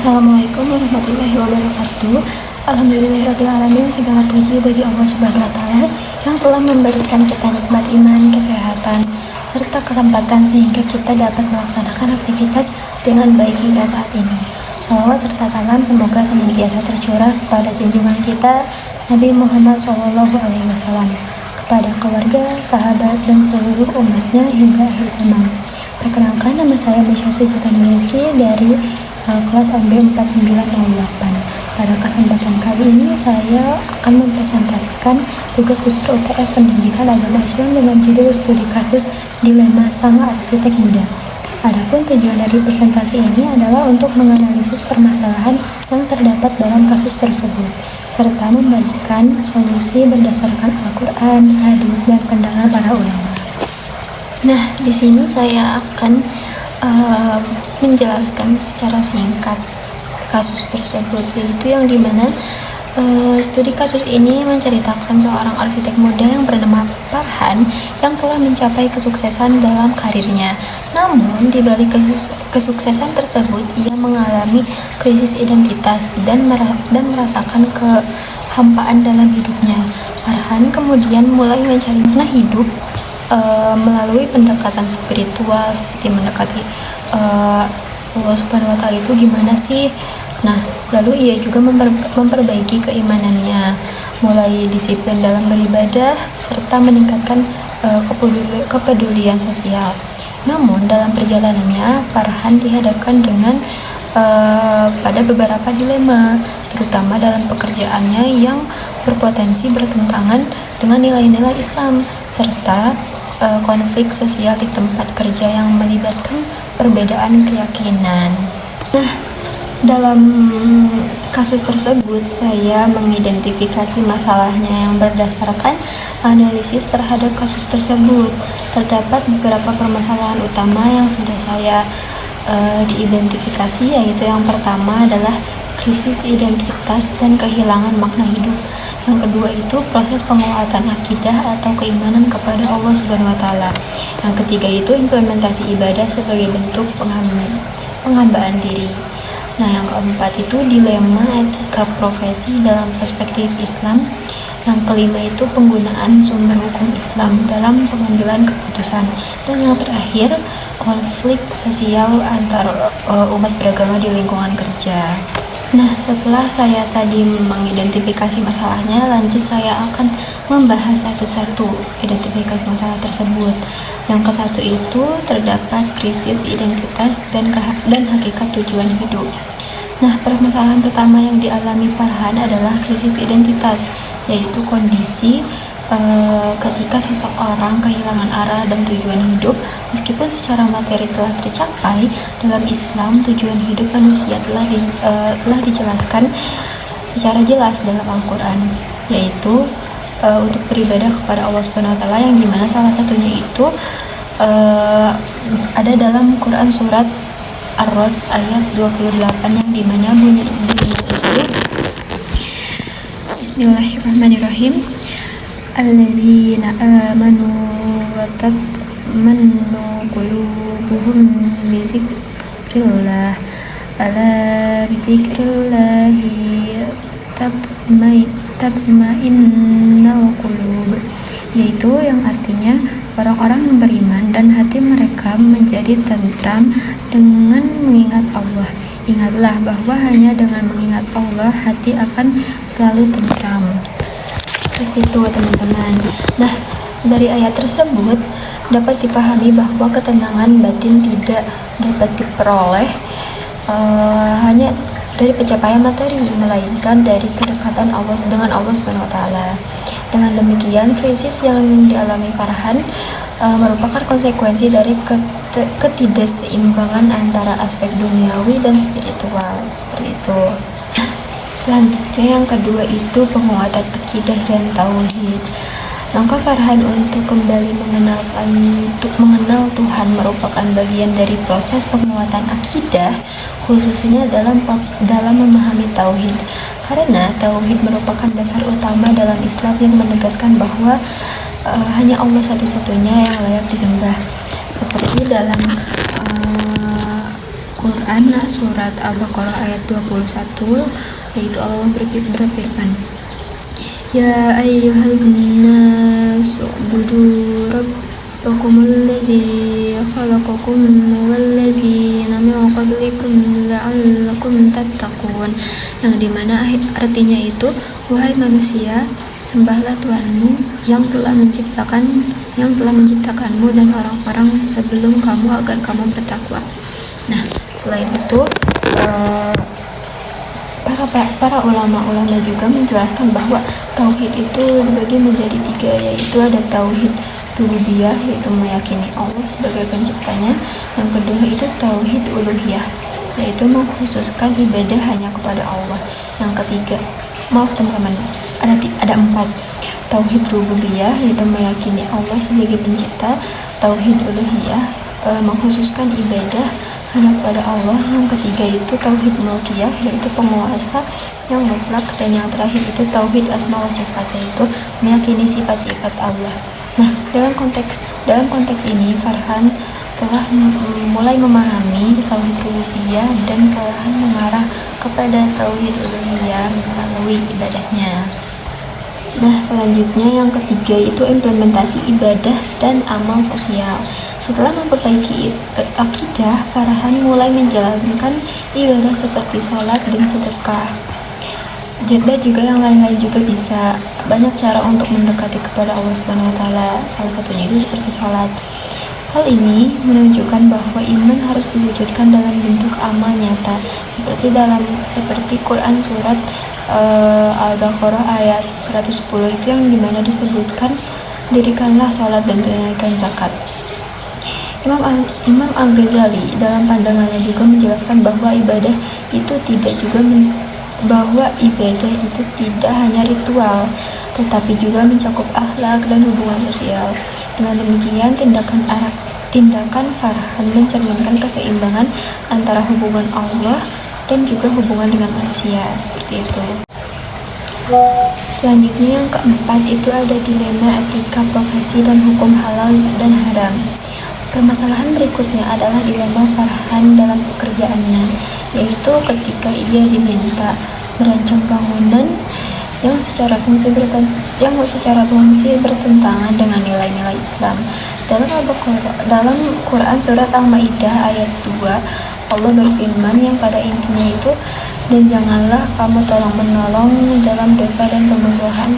Assalamualaikum warahmatullahi wabarakatuh. Alhamdulillahirrahmanirrahim. Segala puji bagi Allah Subhanahu wa Ta'ala yang telah memberikan kita nikmat iman, kesehatan, serta kesempatan sehingga kita dapat melaksanakan aktivitas dengan baik hingga saat ini. Salawat serta salam semoga senantiasa tercurah kepada junjungan kita Nabi Muhammad SAW, kepada keluarga, sahabat, dan seluruh umatnya hingga akhir zaman. Perkenalkan, nama saya Bisyasi Rizky dari kelas MB 4908. Pada kesempatan kali ini saya akan mempresentasikan tugas besar UTS Pendidikan Agama Islam dengan judul studi kasus dilema sang arsitek muda. Adapun tujuan dari presentasi ini adalah untuk menganalisis permasalahan yang terdapat dalam kasus tersebut serta membagikan solusi berdasarkan Al-Quran, hadis, dan pandangan para ulama. Nah, di sini saya akan menjelaskan secara singkat kasus tersebut, yaitu yang dimana studi kasus ini menceritakan seorang arsitek muda yang bernama Farhan yang telah mencapai kesuksesan dalam karirnya. Namun di balik kesuksesan tersebut ia mengalami krisis identitas dan merasakan kehampaan dalam hidupnya. Farhan kemudian mulai mencari makna hidup melalui pendekatan spiritual seperti mendekati Allah Subhanahu wa Ta'ala itu gimana sih. Nah, lalu ia juga memperbaiki keimanannya, mulai disiplin dalam beribadah serta meningkatkan kepedulian sosial. Namun dalam perjalanannya Farhan dihadapkan dengan pada beberapa dilema, terutama dalam pekerjaannya yang berpotensi bertentangan dengan nilai-nilai Islam serta konflik sosial di tempat kerja yang melibatkan perbedaan keyakinan. Nah, dalam kasus tersebut saya mengidentifikasi masalahnya yang berdasarkan analisis terhadap kasus tersebut. Terdapat beberapa permasalahan utama yang sudah saya diidentifikasi, yaitu yang pertama adalah krisis identitas dan kehilangan makna hidup. Yang kedua itu proses penguatan akidah atau keimanan kepada Allah Subhanahu wa Ta'ala. Yang ketiga itu implementasi ibadah sebagai bentuk penghambaan diri. Nah, yang keempat itu dilema etika profesi dalam perspektif Islam. Yang kelima itu penggunaan sumber hukum Islam dalam pengambilan keputusan. Dan yang terakhir konflik sosial antar umat beragama di lingkungan kerja. Nah, setelah saya tadi mengidentifikasi masalahnya, lanjut saya akan membahas satu-satu identifikasi masalah tersebut. Yang ke satu itu terdapat krisis identitas dan hakikat tujuan hidup. Nah, permasalahan pertama yang dialami Farhan adalah krisis identitas, yaitu kondisi ketika seseorang kehilangan arah dan tujuan hidup. Meskipun secara materi telah tercapai, dalam Islam tujuan hidup manusia telah dijelaskan secara jelas dalam Al-Quran, yaitu untuk beribadah kepada Allah Subhanahu wa Ta'ala, yang dimana salah satunya itu ada dalam Quran surat Ar-Rod ayat 28 yang dimana bunyi Bismillahirrahmanirrahim. Allazina amanu wa tatma'innu qulubuhum bi dzikrillah ala bi dzikrillahi tatma'innul qulub, yaitu yang artinya orang-orang yang beriman dan hati mereka menjadi tentram dengan mengingat Allah. Ingatlah bahwa hanya dengan mengingat Allah hati akan selalu tentram. Itu teman-teman. Nah, dari ayat tersebut dapat dipahami bahwa ketenangan batin tidak dapat diperoleh hanya dari pencapaian materi, melainkan dari kedekatan Allah dengan Allah Subhanahu wa Ta'ala. Dengan demikian, krisis yang dialami Farhan merupakan konsekuensi dari ketidakseimbangan antara aspek duniawi dan spiritual. Seperti itu. Selanjutnya yang kedua itu penguatan akidah dan tauhid. Langkah Farhan untuk kembali mengenal Tuhan merupakan bagian dari proses penguatan akidah, khususnya dalam memahami tauhid. Karena tauhid merupakan dasar utama dalam Islam yang menegaskan bahwa hanya Allah satu-satunya yang layak disembah. Seperti dalam Al-Quran surat Al-Baqarah ayat 21, yaitu Allah berfirman, Ya ayyuhan nasu ubudu rabbakumul ladzi khalaqakum walladzina min qablikum la'allakum tattaqun, yang dimana artinya itu, wahai manusia, sembahlah Tuhanmu yang telah menciptakanmu dan orang-orang sebelum kamu agar kamu bertakwa. Nah, selain itu para ulama juga menjelaskan bahwa tauhid itu dibagi menjadi 3, yaitu ada tauhid rububiyah, yaitu meyakini Allah sebagai penciptanya. Yang kedua itu tauhid uluhiyah, yaitu mengkhususkan ibadah hanya kepada Allah. Yang ketiga, teman-teman, ada 4. Tauhid rububiyah, yaitu meyakini Allah sebagai pencipta. Tauhid uluhiyah, mengkhususkan ibadah hanya kepada Allah. Yang ketiga itu tauhid mulkiyah, yaitu penguasa yang mutlak. Dan yang terakhir itu tauhid asma wa sifat, yaitu meyakini sifat-sifat Allah. Nah, dalam konteks ini Farhan telah mulai memahami tauhid rububiyah dan perlahan mengarah kepada tauhid uluhiyah melalui ibadahnya. Nah, selanjutnya yang ketiga itu implementasi ibadah dan amal sosial. Setelah memperbaiki akidah, Farhan mulai menjalankan ibadah seperti sholat dan sedekah. Dan juga yang lain-lain juga bisa. Banyak cara untuk mendekati kepada Allah Subhanahu wa taala. Salah satunya itu seperti sholat. Hal ini menunjukkan bahwa iman harus diwujudkan dalam bentuk amal nyata, seperti Quran surat Al-Baqarah ayat 110 itu yang dimana disebutkan, dirikanlah sholat dan tunaikan zakat. Imam Al-Ghazali dalam pandangannya juga menjelaskan bahwa ibadah itu tidak hanya ritual, tetapi juga mencakup akhlak dan hubungan sosial. Dengan demikian, tindakan Farhan mencerminkan keseimbangan antara hubungan Allah dan juga hubungan dengan manusia, seperti itu. Selanjutnya yang keempat itu ada dilema etika profesi dan hukum halal dan haram. Permasalahan berikutnya adalah dilema Farhan dalam pekerjaannya, yaitu ketika ia diminta merancang bangunan yang secara fungsi bertentangan dengan nilai-nilai Islam. Dalam Quran surat Al-Maidah ayat 2, Allah berfirman yang pada intinya itu, dan janganlah kamu tolong-menolong dalam dosa dan permusuhan.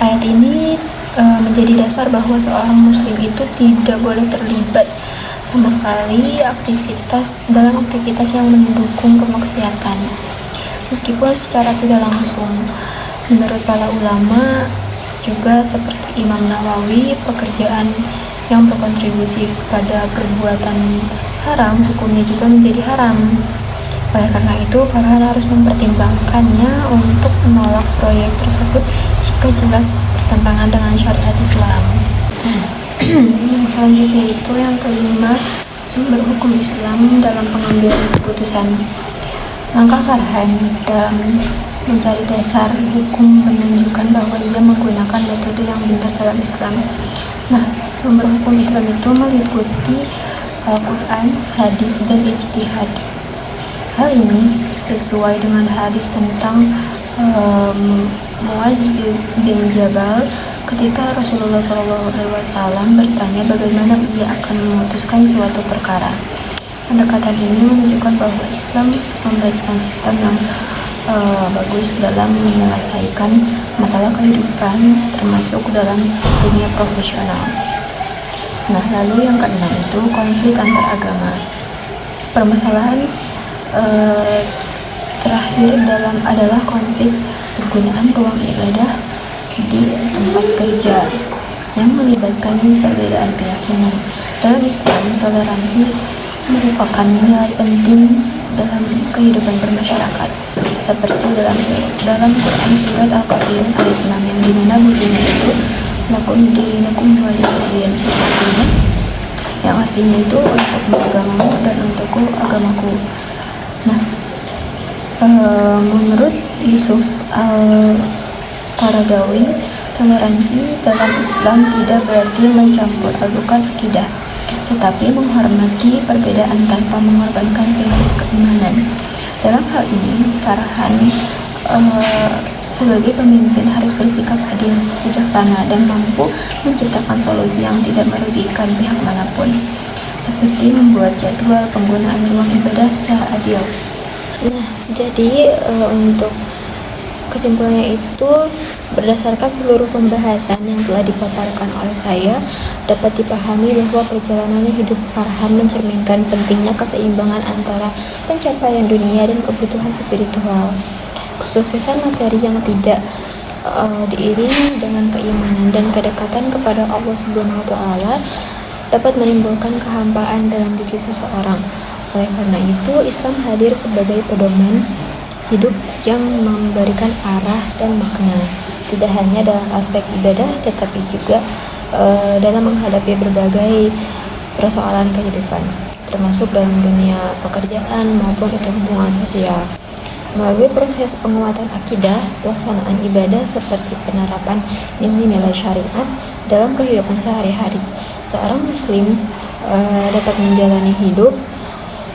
Ayat ini menjadi dasar bahwa seorang muslim itu tidak boleh terlibat sama sekali dalam aktivitas yang mendukung kemaksiatan, meskipun secara tidak langsung. Menurut para ulama juga seperti Imam Nawawi, pekerjaan yang berkontribusi pada perbuatan haram hukumnya juga menjadi haram. Oleh karena itu, Farhan harus mempertimbangkannya untuk menolak proyek tersebut jika jelas bertentangan dengan syariat Islam. Yang selanjutnya itu yang kelima, sumber hukum Islam dalam pengambilan keputusan. Langkah Farhan dalam mencari dasar hukum menunjukkan bahwa ia menggunakan metode yang benar dalam Islam. Nah, sumber hukum Islam itu meliputi Al-Quran, hadis, dan ijtihad. Hal ini sesuai dengan hadis tentang Muaz bin Jabal ketika Rasulullah SAW bertanya bagaimana ia akan memutuskan suatu perkara. Pendekatan ini menunjukkan bahwa Islam memberikan sistem yang bagus dalam menyelesaikan masalah kehidupan, termasuk dalam dunia profesional. Nah, lalu yang keenam itu konflik antar agama. Permasalahan terakhir adalah konflik penggunaan ruang ibadah di tempat kerja yang melibatkan perbedaan keyakinan. Dalam Islam, toleransi merupakan nilai penting dalam kehidupan bermasyarakat, seperti dalam Quran surat Al-Qafir ayat 6 yang dimana bunyinya itu lakum dinukum waliyadin, yang artinya itu untukmu agamamu dan untukku agamaku. Nah, menurut Yusuf Al-Qaradawi, toleransi dalam Islam tidak berarti mencampur adukan akidah. tetapi menghormati perbedaan tanpa mengorbankan prinsip keimanan. Dalam hal ini, Farhan sebagai pemimpin harus bersikap adil, bijaksana, dan mampu menciptakan solusi yang tidak merugikan pihak manapun, seperti membuat jadwal penggunaan ruang ibadah secara adil. Nah, jadi untuk kesimpulannya itu, berdasarkan seluruh pembahasan yang telah dipaparkan oleh saya, dapat dipahami bahwa perjalanan hidup Farhan mencerminkan pentingnya keseimbangan antara pencapaian dunia dan kebutuhan spiritual. Kesuksesan materi yang tidak diiringi dengan keimanan dan kedekatan kepada Allah Subhanahu wa Ta'ala dapat menimbulkan kehampaan dalam diri seseorang. Oleh karena itu, Islam hadir sebagai pedoman hidup yang memberikan arah dan makna, tidak hanya dalam aspek ibadah, tetapi juga dalam menghadapi berbagai persoalan kehidupan, termasuk dalam dunia pekerjaan maupun itu hubungan sosial. Melalui proses penguatan akidah, pelaksanaan ibadah seperti penerapan nilai-nilai syariat dalam kehidupan sehari-hari, seorang muslim dapat menjalani hidup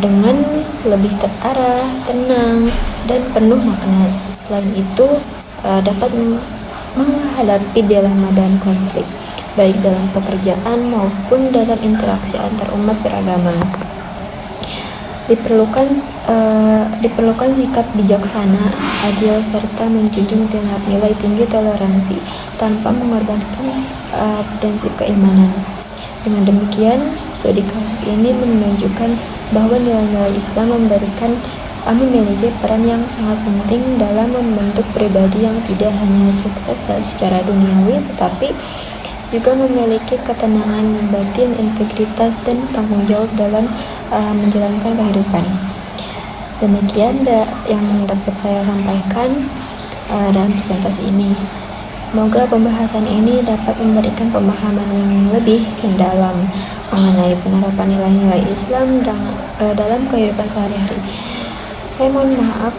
dengan lebih terarah, tenang, dan penuh makna. Selain itu, dapat menghadapi dilema dan konflik, baik dalam pekerjaan maupun dalam interaksi antar umat beragama. Diperlukan sikap bijaksana, adil, serta menjunjung nilai tinggi toleransi tanpa mengorbankan prinsip keimanan. Dengan demikian, studi kasus ini menunjukkan bahwa nilai-nilai Islam memiliki peran yang sangat penting dalam membentuk pribadi yang tidak hanya sukses secara duniawi, tetapi juga memiliki ketenangan batin, integritas, dan tanggung jawab dalam menjalankan kehidupan. Demikian yang dapat saya sampaikan dalam presentasi ini. Semoga pembahasan ini dapat memberikan pemahaman yang lebih mendalam mengenai penerapan nilai-nilai Islam dalam kehidupan sehari-hari. Saya mohon maaf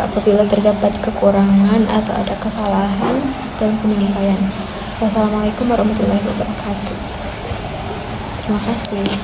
apabila terdapat kekurangan atau ada kesalahan dalam penyampaian. Wassalamualaikum warahmatullahi wabarakatuh. Terima kasih.